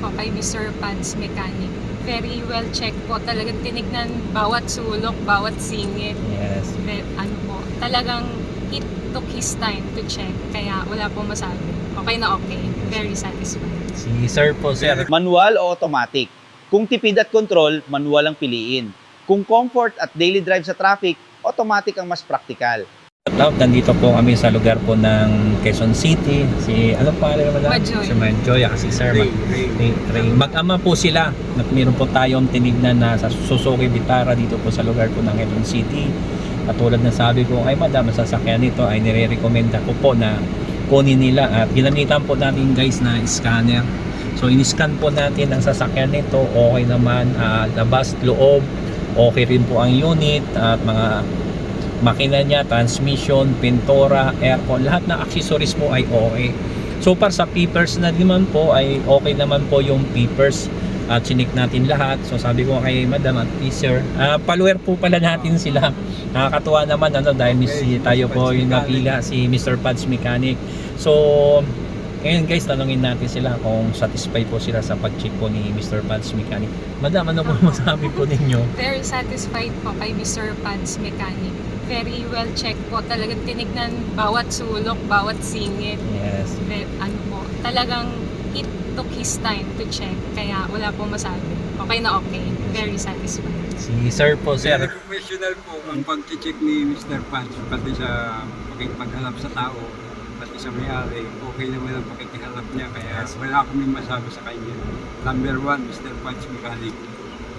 po kay Mr. Pads Mechanic. Very well checked po. Talagang tinignan bawat sulok, bawat singit. Yes. Ano po, talagang it took his time to check. Kaya wala po masabi. Okay na okay. Very satisfied. Si Sir po, Sir. Manual o automatic? Kung tipid at control, manual ang piliin. Kung comfort at daily drive sa traffic, automatic ang mas praktikal. Nandito po kami sa lugar po ng Quezon City. Si, ano pa rin naman? Majoy. Si Majoy, kasi Sir. Ray. Mag-ama po sila. At meron po tayong tinignan na sa Suzuki Vitara dito po sa lugar po ng Quezon City. Katulad na sabi ko, ay madam, sasakyan nito ay nire-recommenda ko po na kunin nila. At ginamitan po natin guys na scanner. So in-scan po natin ang sasakyan nito. Okay naman, labas, loob. Okay rin po ang unit at mga makina niya, transmission, pintura, aircon, lahat ng accessories po ay okay. So far sa papers na naman po ay okay naman po yung papers at chinik natin lahat. So sabi ko kay madam at sir, follower po pala natin sila. Nakakatuwa naman dahil tayo po yung napila si Mr. Pads Mechanic. So ngayon guys, tanungin natin sila kung satisfied po sila sa pag-check po ni Mr. Pads Mechanic. Madam, ano po masabi po ninyo? Very satisfied po kay Mr. Pads Mechanic. Very well checked po. Talagang tinignan bawat sulok, bawat singit. Yes. Ano po, talagang it took his time to check. Kaya wala po masabi. Okay na okay. Very satisfied. Si Sir po, Sir. Very professional po ang pag-check ni Mr. Pads, pati sa paghalap sa tao, pati sa may-ari. Okay naman ang pakikihalap niya, kaya wala akong masabi sa kanya. Number 1, Mr. Pads Mechanic.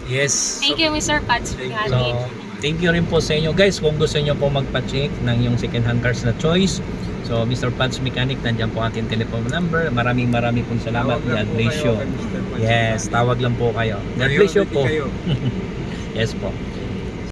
Yes. Thank you, Mr. Pads Mechanic. So, thank you rin po sa inyo guys. Kung gusto niyo po magpa-check ng yung second hand cars na choice, so Mr. Pads Mechanic, nandiyan po ating telephone number. Maraming pong salamat. God bless you. Yes, tawag lang po kayo. God bless you po. Yes po.